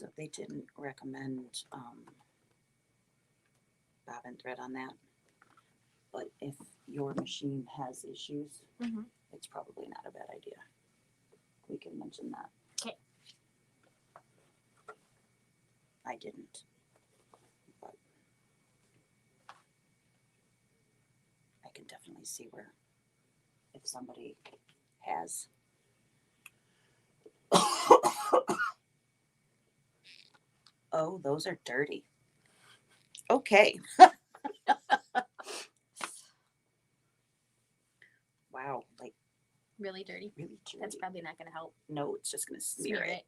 So they didn't recommend bobbin thread on that. But if your machine has issues, it's probably not a bad idea. We can mention that. Okay. I didn't. But I can definitely see where if somebody has. Oh, those are dirty. Okay. Wow, like Really dirty. really dirty. That's probably not going to help. No, it's just gonna smear it.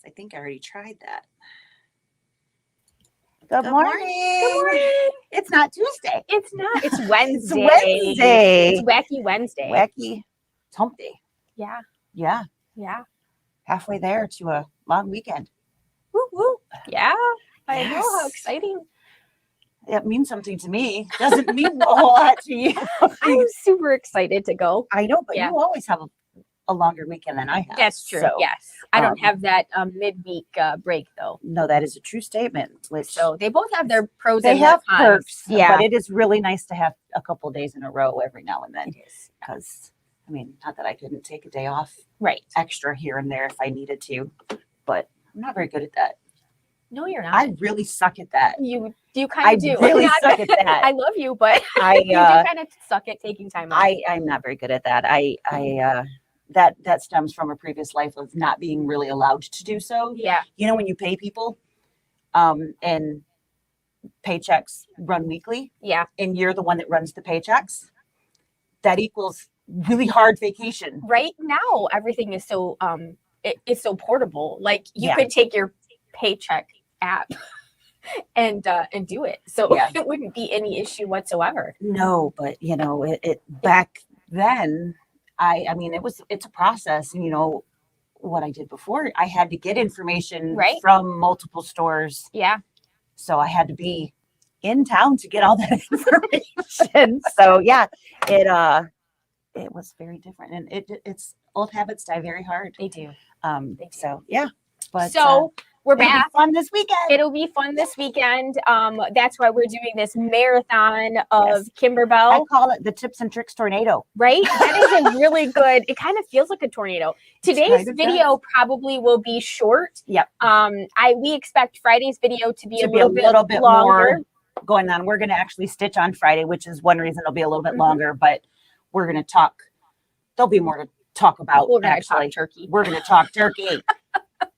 I think I already tried that. Good morning. Good morning. It's not Tuesday. It's not. It's Wednesday. It's Wednesday. It's Wacky Wednesday. Wacky. It's hump day. Yeah. Yeah. Yeah. Halfway there to a long weekend. Woo woo. Yeah. I know. How Yes. exciting. It means something to me. Doesn't mean a whole lot to you. I'm super excited to go. I know, but Yeah. you always have a longer weekend than I have. That's true. So, Yes. I don't um, have that midweek break though. No, that is a true statement. Which So they both have their pros they and their have cons. perks. Yeah. But it is really nice to have a couple of days in a row every now and then. It is. Because, I mean, not that I couldn't take a day off Right. extra here and there if I needed to, but I'm not very good at that. No, you're not. I really suck at that. You I kind of do. really Not- suck at that. I love you, but I you do kind of suck at taking time off. I'm not very good at that. That stems from a previous life of not being really allowed to do so. Yeah. You know, when you pay people, and paychecks run weekly, Yeah. and you're the one that runs the paychecks, that equals really hard vacation. Right now, everything is so it's so portable. Like you Yeah. could take your paycheck app and do it. So Yeah. it wouldn't be any issue whatsoever. No, but you know, it back then, I mean, it's a process, and you know what I did before, I had to get information Right. from multiple stores, Yeah. so I had to be in town to get all that information. So yeah, it was very different, and it's old habits die very hard. They do. They do. So yeah, but So we're it'll be back. fun this weekend. It'll be fun this weekend. That's why we're doing this marathon of Yes. I Kimberbell, call it the tips and tricks tornado. right? That is a really good. It kind of feels like a tornado. Today's kind of video probably will be short. Yep. We expect Friday's video to be To a be little bit longer. more going on. We're going to actually stitch on Friday, which is one reason it'll be a little bit Mhm. longer, but we're going to talk. There'll be more to talk about. We're gonna actually. talk turkey. We're going to talk turkey.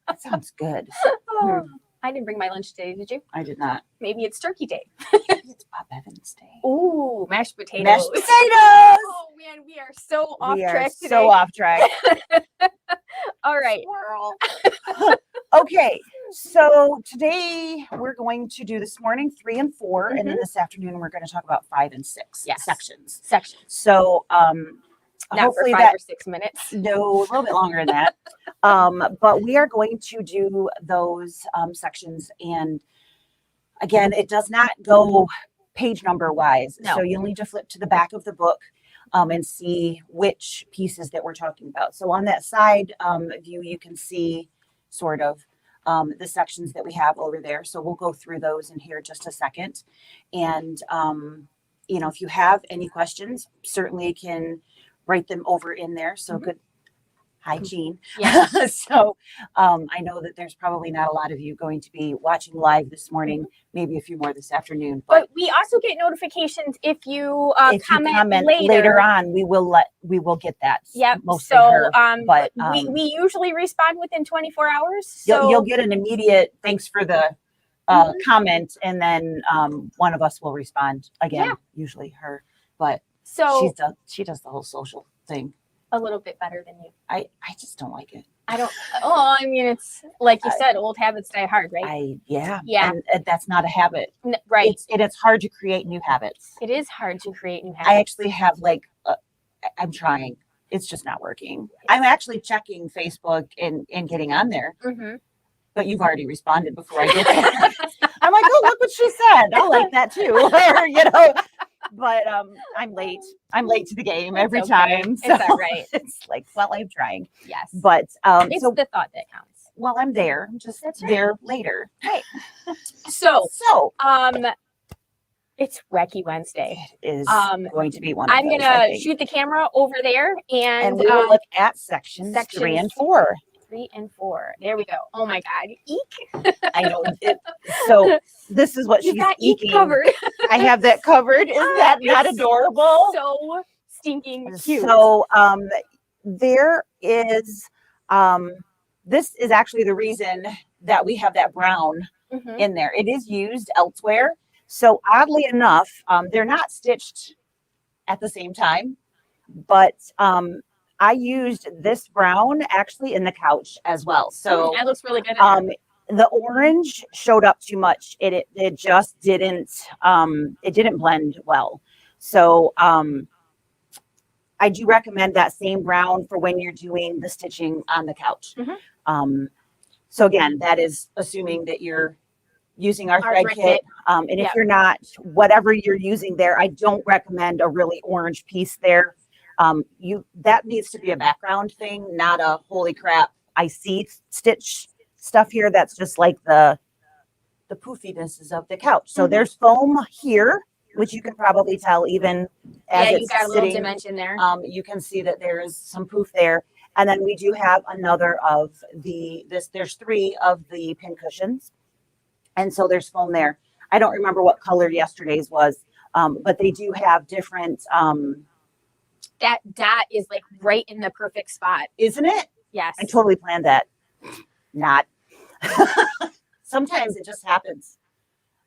That sounds good. Oh, I didn't bring my lunch today, did you? I did not. Maybe it's turkey day. Maybe it's Bob Evans Day. Ooh, mashed potatoes. Mashed potatoes. Oh man, we are so off We are track today. so off track. All right. Squirrel. Okay, so today we're going to do this morning 3 and 4, and then this afternoon we're going to talk about 5 and 6 Yes. sections. Section. So Not hopefully for 5 that or 6 minutes. no, a little bit longer than that. But we are going to do those sections, and again, it does not go page number wise. No. So you'll need to flip to the back of the book and see which pieces that we're talking about. So on that side view, you can see sort of the sections that we have over there. So we'll go through those in here just a second. And, you know, if you have any questions, certainly can write them over in there. So good. Hi, Jean. Yeah. So I know that there's probably not a lot of you going to be watching live this morning, maybe a few more this afternoon. But we also get notifications if you if you comment, later on, we will get that. Yep. Mostly So her, but we usually respond within 24 hours. you'll So get an immediate thanks for the comment, and then one of us will respond again. Yeah. Usually her, but so she does the whole social thing. a little bit better than you. I just don't like it. I don't. Oh, I mean, it's like you said, old habits die hard, right? Yeah. Yeah. And that's not a habit. Right. It's hard to create new habits. It is hard to create new I habits. actually have I'm trying. It's just not working. I'm actually checking Facebook and getting on there, Mm-hmm. but you've already responded before I get there. I'm like, oh, look what she said. I like that too. Or, you know, but I'm late. I'm late to the game every okay. time. It's all right. It's like, well, I'm trying. Yes. But It's so the thought that counts. while I'm there. I'm just That's right. there later. So, So it's Wacky Wednesday. it is Um, going to be one of I'm those, I gonna think. shoot the camera over there, and we will look at sections 3 sections and 4. 3 and 4. There we go. Oh my God, eek! I know it. So this is what You she's got eek eking. covered. I have that covered. Isn't that not It's adorable? So stinking cute. So there is this is actually the reason that we have that brown Mhm. in there. It is used elsewhere. So oddly enough, they're not stitched at the same time, but I used this brown actually in the couch as well. So that looks really good. In there. the orange showed up too much. It just didn't blend well. So I do recommend that same brown for when you're doing the stitching on the couch. Mhm. So again, that is assuming that you're using our thread kit. And if Yep. you're not, whatever you're using there, I don't recommend a really orange piece there. That needs to be a background thing, not a holy crap, I see stitch stuff here. That's just like the poofinesses of the couch. So Mhm. there's foam here, which you can probably tell even as Yeah, it's you got a little sitting. dimension there. You can see that there is some poof there. And then we do have another of there's 3 of the pin cushions. And so there's foam there. I don't remember what color yesterday's was, but they do have different, That dot is like right in the perfect spot. isn't it? Yes. I totally planned that. Not. Sometimes it just happens.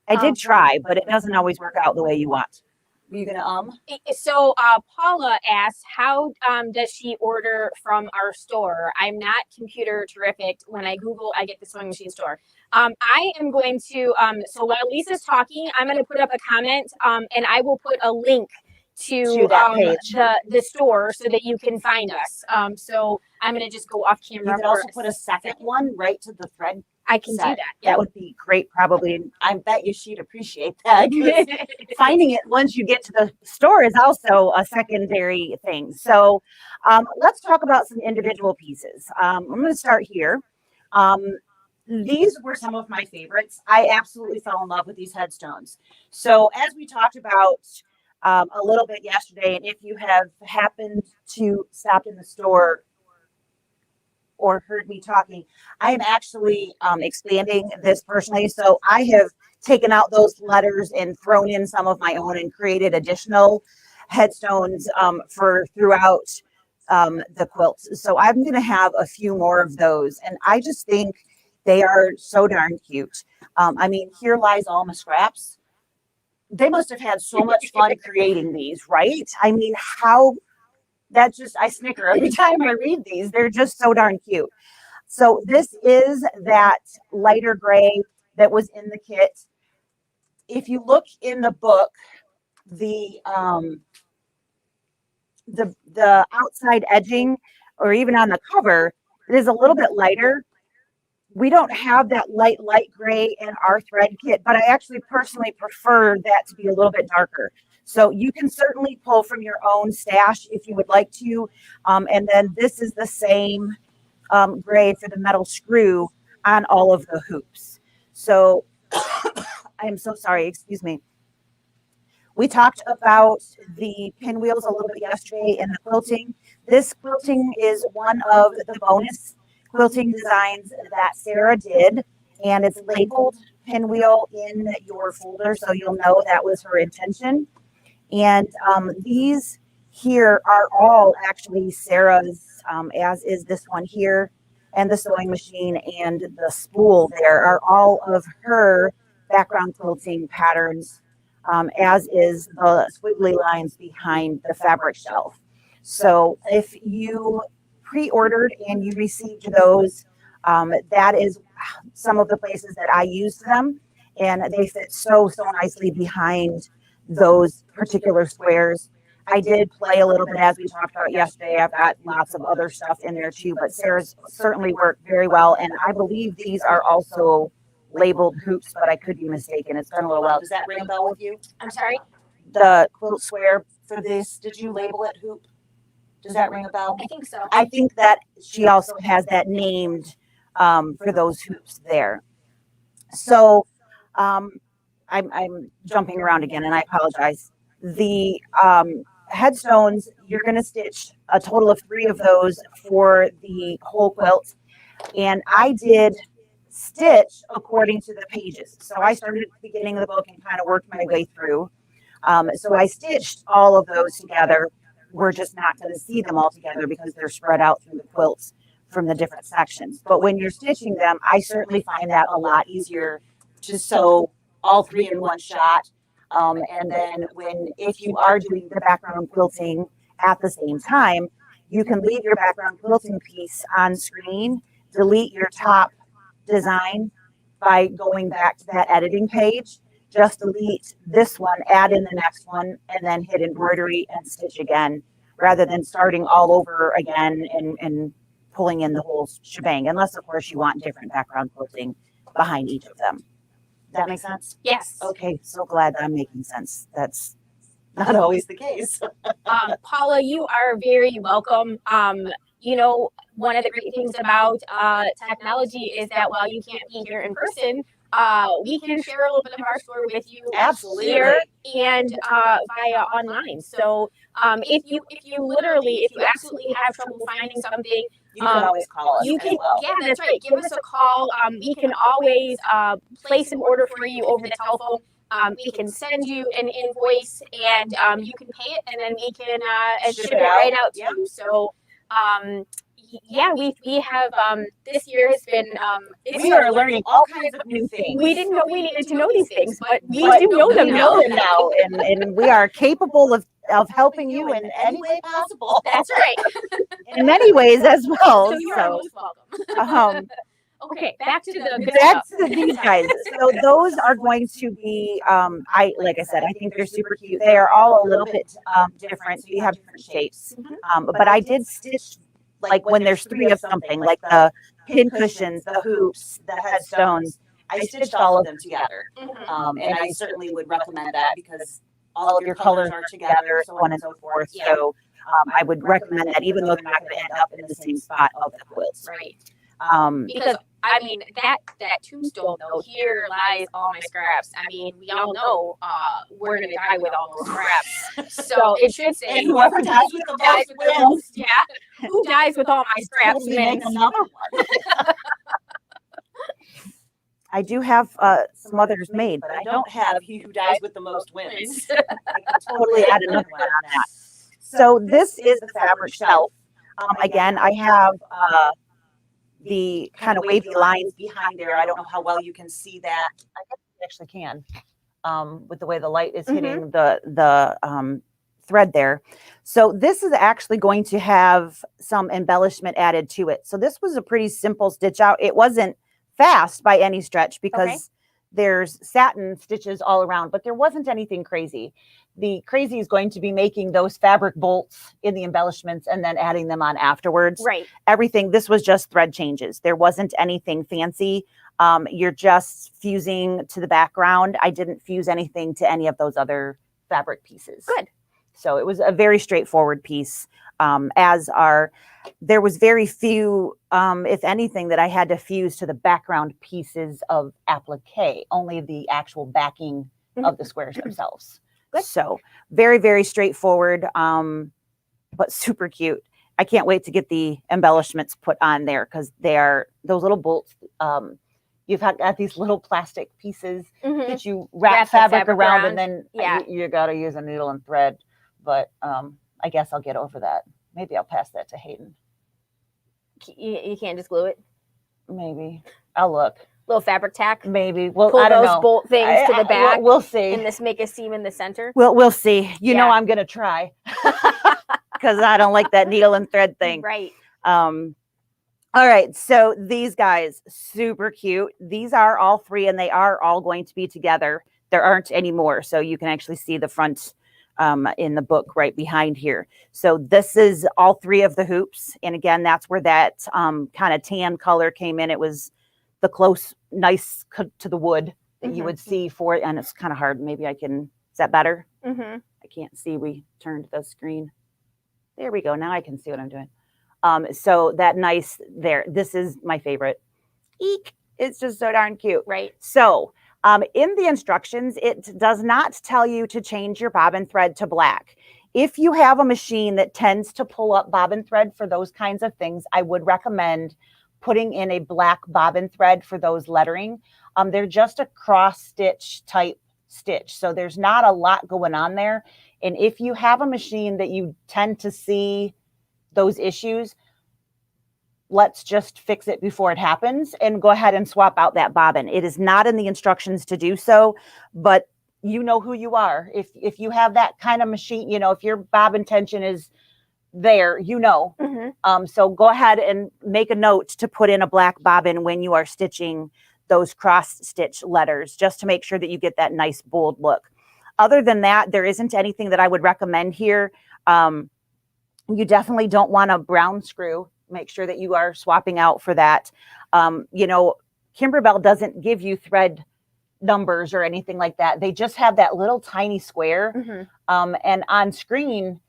I did try, but it doesn't always work out the way you want. Are you gonna So Paula asked, how does she order from our store? I'm not computer terrific. When I Google, I get the sewing machine store. I am going to, so while Lisa's talking, I'm going to put up a comment and I will put a link to that page. the store so that you can find us. So I'm going to just go off camera. You could also put a second one right to the thread. I can do set. that. That would be great, probably. I bet you she'd appreciate that. 'Cause finding it once you get to the store is also a secondary thing. So let's talk about some individual pieces. I'm going to start here. These were some of my favorites. I absolutely fell in love with these headstones. So as we talked about a little bit yesterday, and if you have happened to stop in the store or heard me talking, I am actually expanding this personally. So I have taken out those letters and thrown in some of my own and created additional headstones for throughout the quilts. So I'm going to have a few more of those. And I just think they are so darn cute. I mean, here lies all my scraps. They must have had so much fun creating these, right? I mean, I snicker every time I read these. They're just so darn cute. So this is that lighter gray that was in the kit. If you look in the book, the outside edging, or even on the cover, it is a little bit lighter. We don't have that light gray in our thread kit, but I actually personally prefer that to be a little bit darker. So you can certainly pull from your own stash if you would like to. And then this is the same gray for the metal screw on all of the hoops. So I am so sorry, excuse me. We talked about the pinwheels a little bit yesterday in the quilting. This quilting is one of the bonus quilting designs that Sarah did, and it's labeled pinwheel in your folder, so you'll know that was her intention. And these here are all actually Sarah's, as is this one here, and the sewing machine and the spool there are all of her background quilting patterns, as is the squiggly lines behind the fabric shelf. So if you pre-ordered and you received those, that is some of the places that I used them, and they fit so nicely behind those particular squares. I did play a little bit, as we talked about yesterday. I've got lots of other stuff in there too, but Sarah's certainly worked very well, and I believe these are also labeled hoops, but I could be mistaken. It's been a little while. Does that ring a bell with you? I'm sorry? The quilt square for this, did you label it hoop? Does that ring a bell? I think so. I think that she also has that named for those hoops there. So I'm jumping around again, and I apologize. The headstones, you're going to stitch a total of 3 of those for the whole quilt. And I did stitch according to the pages. So I started at the beginning of the book and kind of worked my way through. So I stitched all of those together. We're just not going to see them all together because they're spread out through the quilts from the different sections. But when you're stitching them, I certainly find that a lot easier to sew all 3 in one shot. And then if you are doing the background quilting at the same time, you can leave your background quilting piece on screen, delete your top design by going back to that editing page, just delete this one, add in the next one, and then hit embroidery and stitch again, rather than starting all over again and pulling in the whole shebang, unless of course you want different background quilting behind each of them. Does that make sense? Yes. Okay, so glad I'm making sense. That's Not always the case. Paula, you are very welcome. You know, one of the great things about technology is that while you can't be here in person, we can share a little bit of our story with you Absolutely. here and via online. So if you absolutely have trouble finding something, you can always call us. you as can, well. yeah, that's right. Give us a call. We can always place an order for you over the telephone. We can send you an invoice and you can pay it, and then we can ship it right out to you. So, yeah, we have this year has been We are learning all kinds of new things. we didn't know we needed to know these things, but we But do know them we now. know them now, and we are capable of helping you in any way possible. That's right. In many ways as well. So you are most welcome. um, Okay, back to the good back stuff. to these guys. So those are going to be, like I said, I think they're super cute. They are all a little bit different, so you have different shapes. But I did stitch, like when there's 3 of something, like the pin cushions, the hoops, the headstones. I stitched all of them together. And I certainly would recommend that because all of your colors are together, so on and so forth. Yeah. So I would recommend that, even though they're not going to end up in the same spot of the quilts. Right. Um, Because I mean that tombstone though, here lies all my scraps. I mean, we all know we're gonna die with all those scraps. So it should say And whoever dies with the most wins. Yeah. Who dies with all my scraps Totally make wins. another one. I do have some others made, but I don't have he who dies with the most wins. I can totally add another one on that. So this is the fabric shelf. Again, I have the kind of wavy lines behind there. I don't know how well you can see that. I guess you actually can, with the way the light is hitting the thread there. So this is actually going to have some embellishment added to it. So this was a pretty simple stitch out. It wasn't fast by any stretch because there's satin stitches all around, but there wasn't anything crazy. The crazy is going to be making those fabric bolts in the embellishments and then adding them on afterwards. Right. Everything, this was just thread changes. There wasn't anything fancy. You're just fusing to the background. I didn't fuse anything to any of those other fabric pieces. Good. So it was a very straightforward piece, there was very few, if anything, that I had to fuse to the background pieces of applique, only the actual backing of the squares themselves. Good. So very, very straightforward, but super cute. I can't wait to get the embellishments put on there because they are those little bolts. You've got these little plastic pieces that you wrap fabric around, and then you got to use a needle and thread. But I guess I'll get over that. Maybe I'll pass that to Hayden. You can't just glue it. Maybe I'll look. Little fabric tack. Maybe. Well, Pull I don't those know. bolt things to the back. We'll see. And this make a seam in the center. We'll see. You know, I'm gonna try because I don't like that needle and thread thing. Right. All right. So these guys, super cute. These are all 3, and they are all going to be together. There aren't any more, so you can actually see the front in the book right behind here. So this is all 3 of the hoops. And again, that's where that kind of tan color came in. It was the close, nice cut to the wood that you would see for it. And it's kind of hard. Maybe I can, is that better? I can't see. We turned the screen. There we go. Now I can see what I'm doing. So that nice there, this is my favorite. Eek. It's just so darn cute. Right. So in the instructions, it does not tell you to change your bobbin thread to black. If you have a machine that tends to pull up bobbin thread for those kinds of things, I would recommend putting in a black bobbin thread for those lettering. They're just a cross stitch type stitch. So there's not a lot going on there. And if you have a machine that you tend to see those issues, let's just fix it before it happens and go ahead and swap out that bobbin. It is not in the instructions to do so, but you know who you are. If you have that kind of machine, you know, if your bobbin tension is there, you know. So go ahead and make a note to put in a black bobbin when you are stitching those cross stitch letters, just to make sure that you get that nice bold look. Other than that, there isn't anything that I would recommend here. You definitely don't want a brown screw. Make sure that you are swapping out for that. You know, Kimberbell doesn't give you thread numbers or anything like that. They just have that little tiny square. And on screen,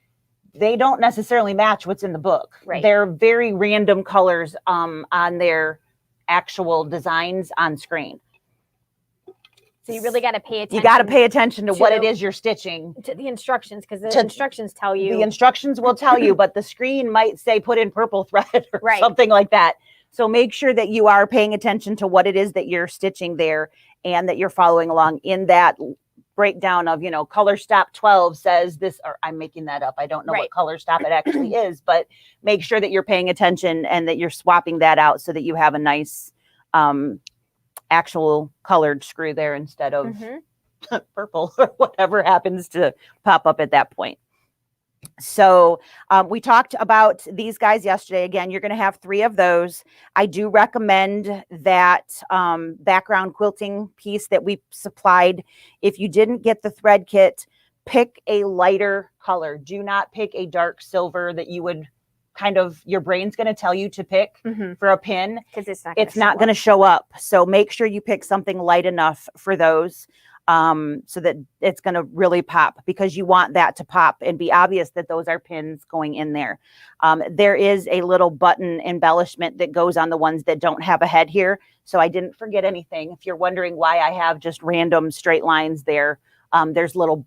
they don't necessarily match what's in the book. Right. They're very random colors on their actual designs on screen. So you really got to pay attention. You got to pay attention to what it is you're stitching. To the instructions, because the instructions tell you. The instructions will tell you, but the screen might say put in purple thread or Right. something like that. So make sure that you are paying attention to what it is that you're stitching there and that you're following along in that breakdown of, you know, color stop 12 says this, or I'm making that up. I don't know Right. what color stop it actually is, but make sure that you're paying attention and that you're swapping that out so that you have a nice actual colored screw there instead of purple or whatever happens to pop up at that point. So we talked about these guys yesterday. Again, you're going to have 3 of those. I do recommend that background quilting piece that we supplied. If you didn't get the thread kit, pick a lighter color. Do not pick a dark silver that you would kind of, your brain's going to tell you to pick for a pin. Because it's not going to show up. So make sure you pick something light enough for those. So that it's going to really pop, because you want that to pop and be obvious that those are pins going in there. There is a little button embellishment that goes on the ones that don't have a head here. So I didn't forget anything. If you're wondering why I have just random straight lines there, there's little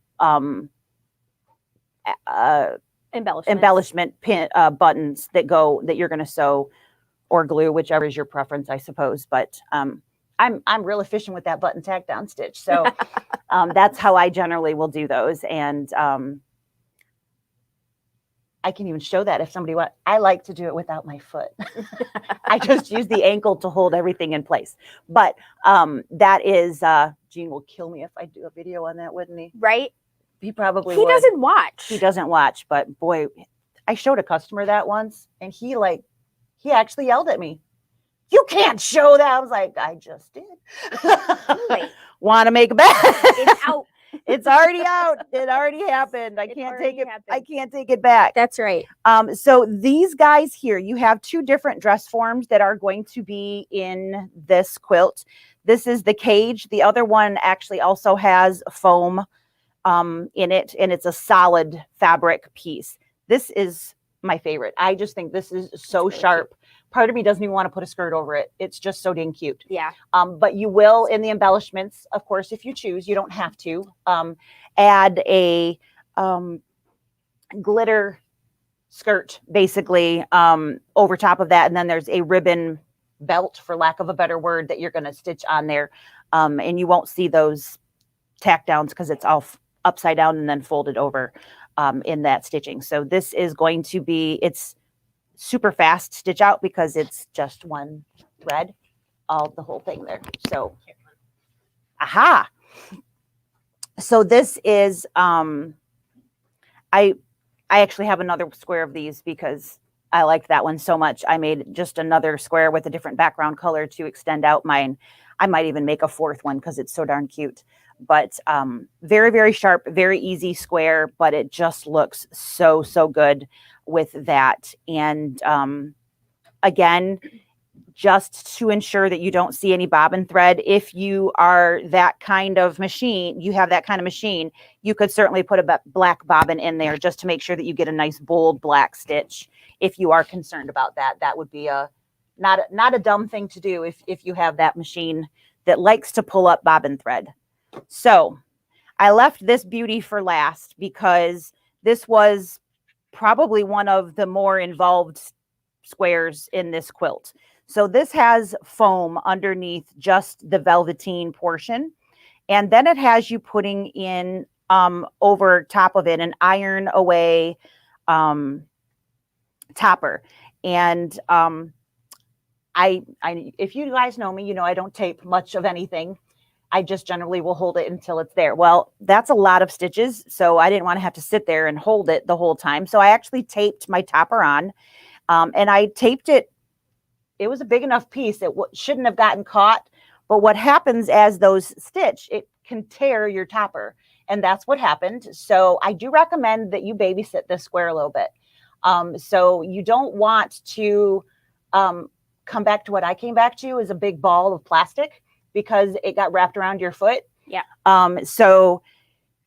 embellishment pin buttons that you're going to sew or glue, whichever is your preference, I suppose. But I'm real efficient with that button tack down stitch. So that's how I generally will do those. And I can even show that if somebody wants. I like to do it without my foot. I just use the ankle to hold everything in place. But that is, Gene will kill me if I do a video on that, wouldn't he? Right? He probably would. Doesn't watch. He doesn't watch, but boy, I showed a customer that once and he actually yelled at me. You can't show that. I was like, I just did. Want to make a bet? It's out. It's already out. It already happened. I can't take it. I can't take it back. That's right. So these guys here, you have 2 different dress forms that are going to be in this quilt. This is the cage. The other one actually also has foam in it, and it's a solid fabric piece. This is my favorite. I just think this is so sharp. Cute. Part of me doesn't even want to put a skirt over it. It's just so dang cute. Yeah. But you will, in the embellishments, of course, if you choose, you don't have to, add a glitter skirt, basically, over top of that. And then there's a ribbon belt, for lack of a better word, that you're going to stitch on there. And you won't see those tack downs because it's all upside down and then folded over in that stitching. So this is going to be, it's super fast stitch out because it's just one thread, the whole thing there. So, aha. So this is, I actually have another square of these because I liked that one so much. I made just another square with a different background color to extend out mine. I might even make a 4th one because it's so darn cute. But very, very sharp, very easy square, but it just looks so, so good with that. And again, just to ensure that you don't see any bobbin thread, if you are that kind of machine, you have that kind of machine, you could certainly put a black bobbin in there just to make sure that you get a nice bold black stitch. If you are concerned about that, that would be a Not a dumb thing to do if you have that machine that likes to pull up bobbin thread. So I left this beauty for last because this was probably one of the more involved squares in this quilt. So this has foam underneath just the velveteen portion. And then it has you putting in over top of it an iron away topper. And I if you guys know me, you know I don't tape much of anything. I just generally will hold it until it's there. Well, that's a lot of stitches, so I didn't want to have to sit there and hold it the whole time. So I actually taped my topper on, and I taped it. It was a big enough piece. It shouldn't have gotten caught. But what happens as those stitch, it can tear your topper, and that's what happened. So I do recommend that you babysit this square a little bit. So you don't want to come back to what I came back to is a big ball of plastic, because it got wrapped around your foot. Yeah. So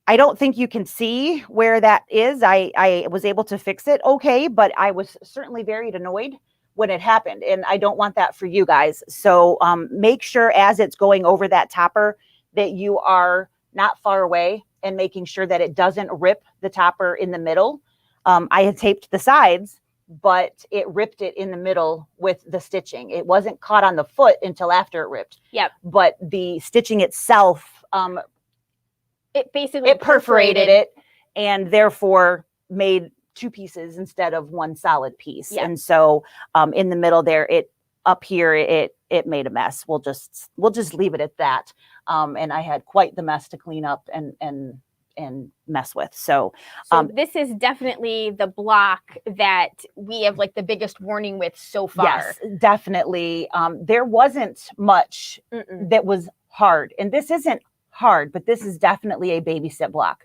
I don't think you can see where that is. I was able to fix it okay, but I was certainly very annoyed when it happened, and I don't want that for you guys. So make sure as it's going over that topper that you are not far away and making sure that it doesn't rip the topper in the middle. I had taped the sides, but it ripped it in the middle with the stitching. It wasn't caught on the foot until after it ripped. Yep. But the stitching itself, it basically perforated it, and therefore made two pieces instead of one solid piece. Yeah. And so in the middle there, it made a mess. We'll just leave it at that. And I had quite the mess to clean up and mess with. So this is definitely the block that we have like the biggest warning with so far. Yes, definitely. There wasn't much that was hard, and this isn't hard, but this is definitely a babysit block.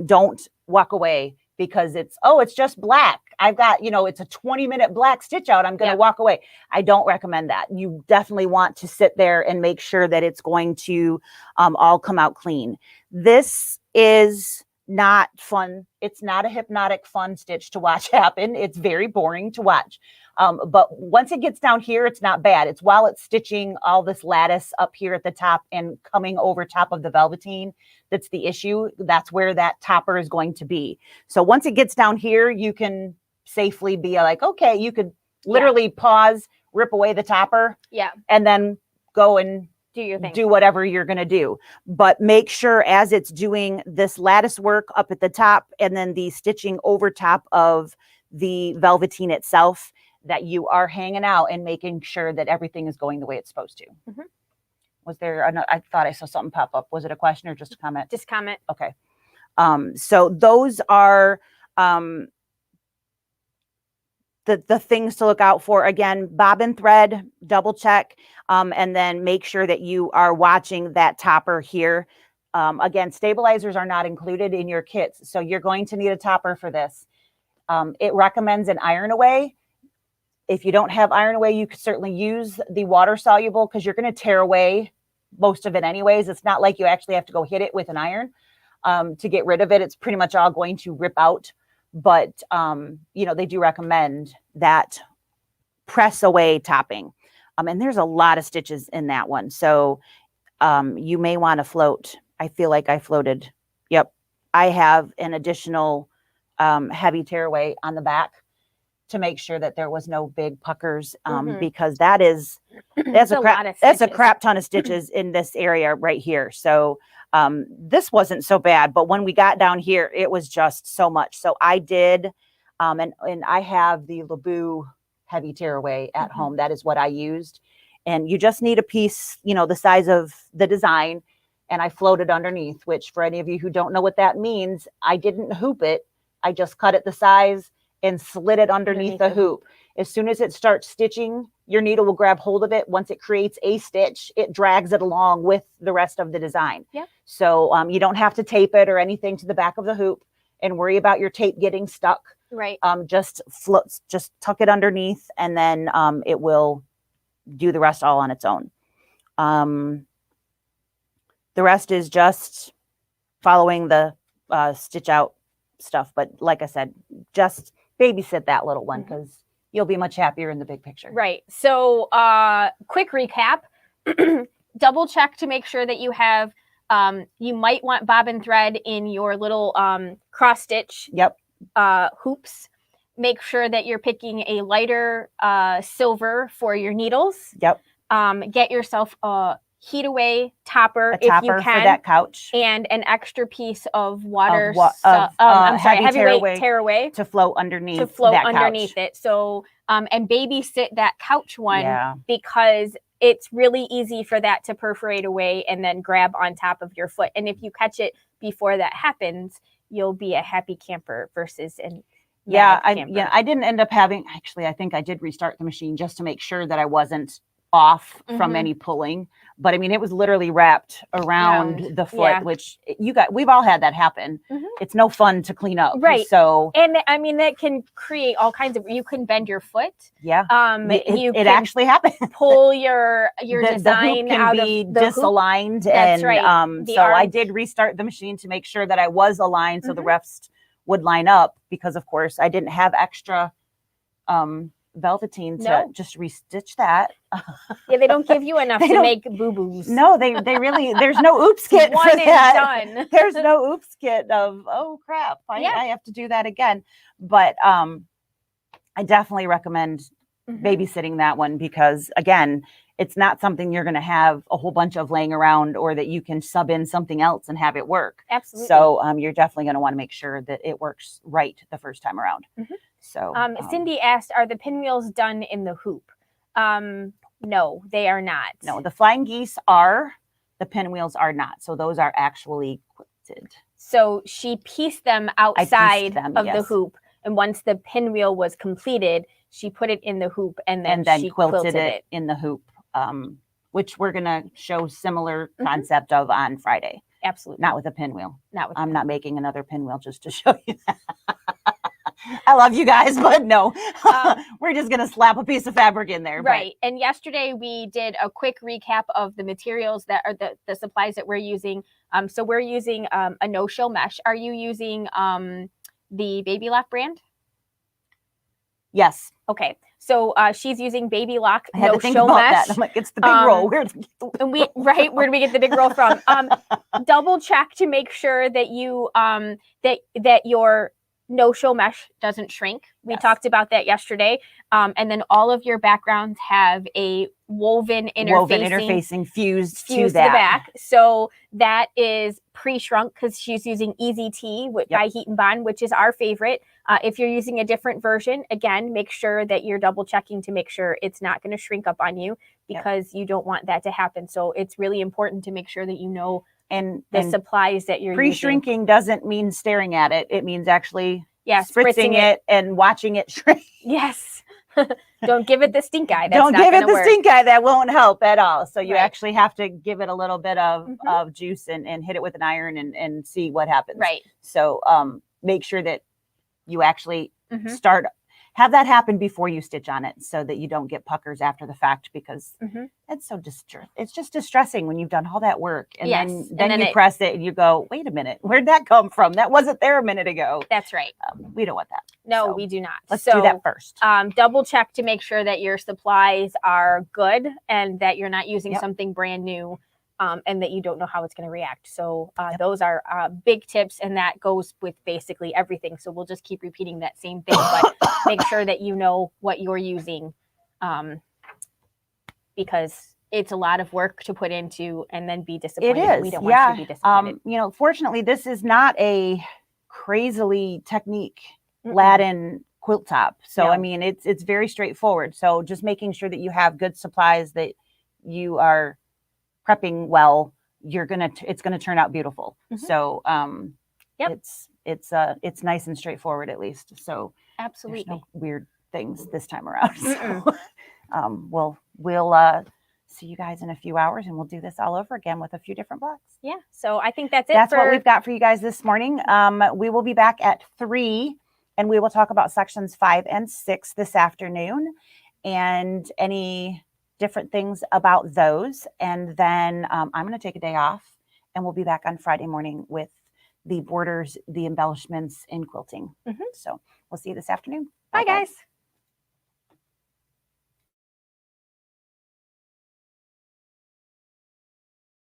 Don't walk away because it's just black. I've got, it's a 20-minute black stitch out. I'm going to walk away. I don't recommend that. You definitely want to sit there and make sure that it's going to all come out clean. This is not fun. It's not a hypnotic fun stitch to watch happen. It's very boring to watch. But once it gets down here, it's not bad. It's while it's stitching all this lattice up here at the top and coming over top of the velveteen that's the issue. That's where that topper is going to be. So once it gets down here, you can safely be like, okay, you could literally pause, rip away the topper, and then go and do your thing. Do whatever you're going to do. But make sure as it's doing this lattice work up at the top and then the stitching over top of the velveteen itself, that you are hanging out and making sure that everything is going the way it's supposed to. Mm-hmm. Was there, I thought I saw something pop up. Was it a question or just a comment? Just comment. Okay. So those are the things to look out for. Again, bobbin thread, double check, and then make sure that you are watching that topper here. Again, stabilizers are not included in your kits, so you're going to need a topper for this. It recommends an iron away. If you don't have iron away, you could certainly use the water soluble, because you're going to tear away most of it anyways. It's not like you actually have to go hit it with an iron to get rid of it. It's pretty much all going to rip out. But, they do recommend that press away topping. And there's a lot of stitches in that one. So you may want to float. I feel like I floated. Yep. I have an additional heavy tear away on the back to make sure that there was no big puckers, because that's a crap ton of stitches in this area right here. So this wasn't so bad, but when we got down here, it was just so much. So I did, and I have the Laboo heavy tear away at home. That is what I used. And you just need a piece, the size of the design. And I floated underneath, which for any of you who don't know what that means, I didn't hoop it. I just cut it the size and slid it underneath the hoop. As soon as it starts stitching, your needle will grab hold of it. Once it creates a stitch, it drags it along with the rest of the design. Yeah. So you don't have to tape it or anything to the back of the hoop and worry about your tape getting stuck. Right. Just tuck it underneath, and then it will do the rest all on its own. The rest is just following the stitch out stuff. But like I said, just babysit that little one, because you'll be much happier in the big picture. Right. So quick recap. Double check to make sure that you have, you might want bobbin thread in your little cross stitch Yep. hoops. Make sure that you're picking a lighter silver for your needles. Yep. Get yourself a heat away topper if you can, for that couch, and an extra piece of water. heavy weight tearaway to float underneath. It. So and babysit that couch one because it's really easy for that to perforate away and then grab on top of your foot. And if you catch it before that happens, you'll be a happy camper versus an I didn't end up having, actually, I think I did restart the machine just to make sure that I wasn't off from any pulling. But I mean, it was literally wrapped around the foot, which we've all had that happen. It's no fun to clean up. Right. So, and I mean, that can create all kinds of, you can bend your foot. Yeah. It actually happened. Pull your the design hoop can out be of the disaligned. Hoop. That's right. So I did restart the machine to make sure that I was aligned so the refs would line up, because of course I didn't have extra velveteen to just restitch that. Yeah, they don't give you enough to make boo-boos. No, they really, there's no oops kit One for that. and done. There's no oops kit of, oh crap, I have to do that again. But I definitely recommend babysitting that one, because again, it's not something you're going to have a whole bunch of laying around, or that you can sub in something else and have it work. Absolutely. So you're definitely going to want to make sure that it works right the first time around. So Cindy asked, are the pinwheels done in the hoop? No, they are not. No, the flying geese are, the pinwheels are not. So those are actually quilted. So she pieced them outside of the hoop. And once the pinwheel was completed, she put it in the hoop and then she quilted it in the hoop, which we're going to show similar concept of on Friday. Absolutely. Not with a pinwheel. I'm not making another pinwheel just to show you that. I love you guys, but no, we're just going to slap a piece of fabric in there. Right. And yesterday we did a quick recap of the materials that are the supplies that we're using. So we're using a no-show mesh. Are you using the Baby Lock brand? Yes. Okay. So she's using Baby Lock I had to think no-show about mesh. that. I'm like, it's the big roll. Where do we get the big roll from? Double check to make sure that you that your no-show mesh doesn't shrink. We talked about that yesterday. And then all of your backgrounds have a woven interfacing fused to the back. So that is pre-shrunk, because she's using Easy T by Heat and Bond, which is our favorite. If you're using a different version, again, make sure that you're double checking to make sure it's not going to shrink up on you, because you don't want that to happen. So it's really important to make sure that you know and supplies that you're pre-shrinking doesn't mean staring at it. It means actually spritzing it and watching it shrink. Yes. Don't give it the stink eye. Don't give it the stink eye. That won't help at all. So you Right. actually have to give it a little bit of juice and hit it with an iron and see what happens. Right. So make sure that you actually have that happen before you stitch on it, so that you don't get puckers after the fact, because it's so it's just distressing when you've done all that work and then you press it and you go, wait a minute, where'd that come from? That wasn't there a minute ago. That's right. We don't want that. No, So we do not. Let's do that first. Double check to make sure that your supplies are good and that you're not using something brand new. And that you don't know how it's going to react. So those are big tips, and that goes with basically everything. So we'll just keep repeating that same thing, but make sure that you know what you're using, because it's a lot of work to put into and then be disappointed. It is. We don't want you to be disappointed. Fortunately, this is not a crazily technique laden quilt top. So, I mean, it's very straightforward. So just making sure that you have good supplies, that you are prepping well, it's gonna turn out beautiful. So it's nice and straightforward, at least. So absolutely, there's no weird things this time around. So we'll see you guys in a few hours, and we'll do this all over again with a few different blocks. Yeah. So I think that's it. That's what we've got for you guys this morning. We will be back at 3, and we will talk about sections 5 and 6 this afternoon, and any different things about those. And then I'm going to take a day off, and we'll be back on Friday morning with the borders, the embellishments, and quilting. So we'll see you this afternoon. Bye guys.